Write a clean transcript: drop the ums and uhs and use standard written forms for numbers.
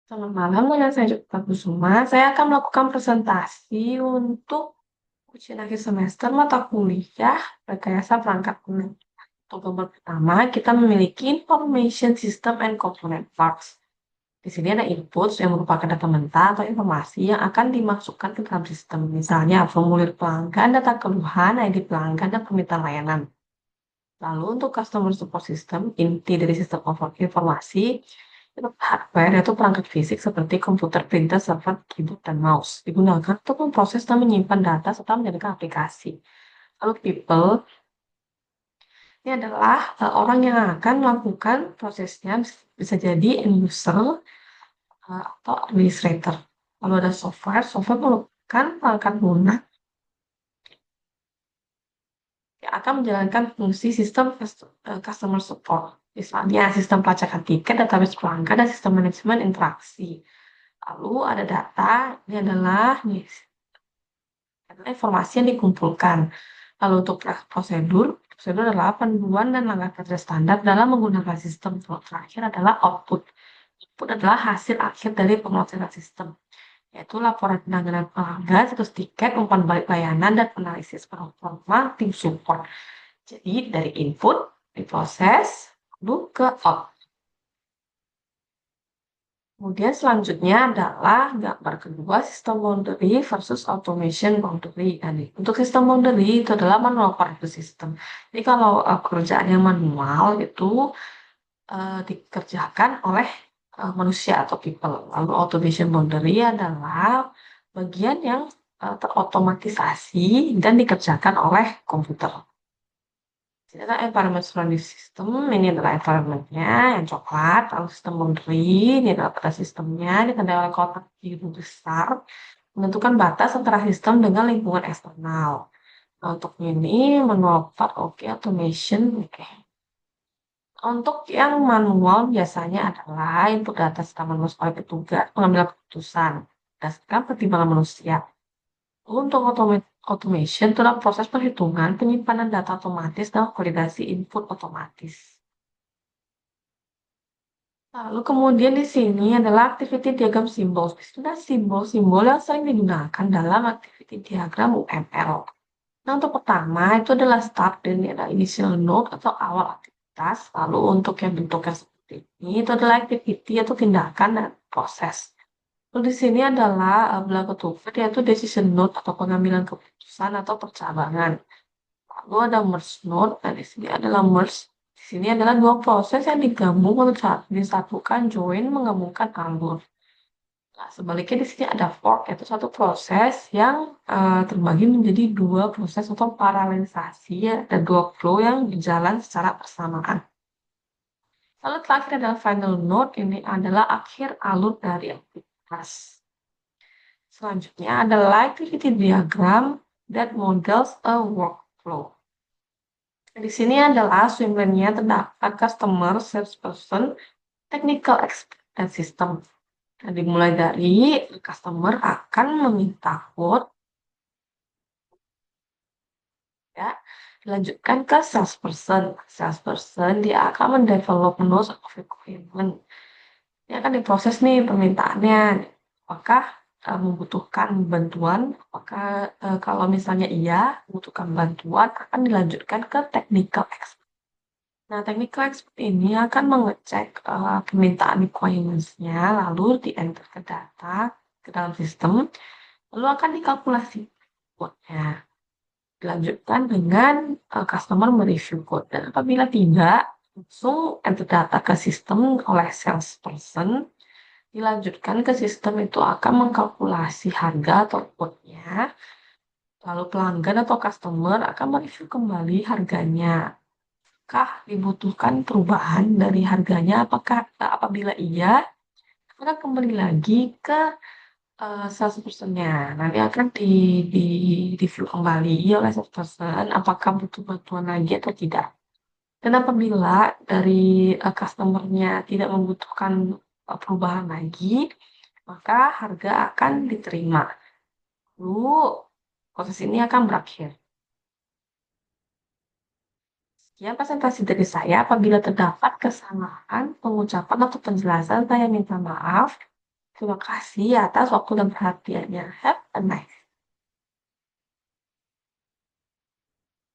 Selamat malam, dengan saya Jupita Kusuma. Saya akan melakukan presentasi untuk ujian akhir semester mata kuliah Rekayasa Perangkat Lunak. Untuk babak pertama, kita memiliki Information System and Component Parts. Di sini ada input yang merupakan data mentah atau informasi yang akan dimasukkan ke dalam sistem. Misalnya, formulir pelanggan, data keluhan, ID pelanggan, dan permintaan layanan. Lalu untuk customer support system, inti dari sistem informasi, itu hardware yaitu perangkat fisik seperti komputer, printer, server, keyboard, dan mouse. Digunakan untuk memproses dan menyimpan data serta menjalankan aplikasi. Lalu people, ini adalah orang yang akan melakukan prosesnya, bisa jadi end user atau administrator. Lalu ada software merupakan perangkat lunak yang akan menjalankan fungsi sistem customer support. Misalnya sistem pelacakan tiket, database pelanggan, dan sistem manajemen interaksi. Lalu ada data, ini adalah informasi yang dikumpulkan. Lalu untuk prosedur, prosedur adalah panduan dan langkah kerja standar dalam menggunakan sistem. Lalu terakhir adalah output. Output adalah hasil akhir dari pemrosesan sistem, yaitu laporan penanganan pelanggan, status tiket, umpan balik layanan, dan analisis performa tim support. Jadi dari input, diproses, lalu ke output. Kemudian selanjutnya adalah gambar kedua, sistem boundary versus automation boundary. Dan untuk sistem boundary itu adalah manual operate system. Jadi kalau pekerjaan yang manual itu dikerjakan oleh manusia atau people. Lalu automation boundary adalah bagian yang terotomatisasi dan dikerjakan oleh komputer. Ini adalah environment surrounding system, ini adalah environment-nya yang coklat, lalu sistem boundary, ini adalah pada sistemnya, ditandai oleh kotak biru besar, menentukan batas antara sistem dengan lingkungan eksternal. Nah, untuk ini manual part, oke, automation, oke. Untuk yang manual biasanya adalah input data serta manual oleh petugas pengambilan keputusan berdasarkan pertimbangan manusia. Untuk automation itu adalah proses perhitungan, penyimpanan data otomatis, dan validasi input otomatis. Lalu kemudian di sini adalah activity diagram simbol. Sudah simbol-simbol yang sering digunakan dalam activity diagram UML. Nah, untuk pertama itu adalah start dan ini adalah initial node atau awal aktivitas. Lalu untuk yang bentuknya seperti ini itu adalah activity atau tindakan dan proses. Lalu di sini adalah belah ketupat yaitu decision node atau pengambilan keputusan atau percabangan. Lalu ada merge node dan di sini adalah merge. Di sini adalah dua proses yang digabung untuk disatukan, join, menggabungkan alur. Nah, sebaliknya di sini ada fork, yaitu satu proses yang terbagi menjadi dua proses atau paralelisasi, ya, dan dua flow yang berjalan secara bersamaan. Lalu terakhir adalah final node, ini adalah akhir alur dari aktivitas. Selanjutnya adalah activity diagram that models a workflow. Di sini adalah swimlane-nya terdapat customer, salesperson, technical expert, dan system. Nah, dimulai dari customer akan meminta quote, ya, dilanjutkan ke salesperson. Salesperson dia akan mendevelop notes of requirement. Ini akan diproses nih permintaannya. Apakah membutuhkan bantuan? Apakah kalau misalnya iya membutuhkan bantuan akan dilanjutkan ke technical expert. Nah, technical expert ini akan mengecek permintaan requirements-nya, lalu di-enter ke data, ke dalam sistem, lalu akan dikalkulasi code-nya. Dilanjutkan dengan customer mereview code. Dan apabila tidak, langsung enter data ke sistem oleh salesperson, dilanjutkan ke sistem itu akan mengkalkulasi harga atau code-nya, lalu pelanggan atau customer akan mereview kembali harganya. Apakah dibutuhkan perubahan dari harganya? Apabila iya, maka kembali lagi ke salesperson-nya. Nanti akan di review kembali oleh salesperson apakah butuh bantuan lagi atau tidak. Dan apabila dari customer-nya tidak membutuhkan perubahan lagi, maka harga akan diterima. Lalu proses ini akan berakhir. Sekian presentasi dari saya. Apabila terdapat kesalahan pengucapan atau penjelasan, saya minta maaf. Terima kasih atas waktu dan perhatiannya. Have a nice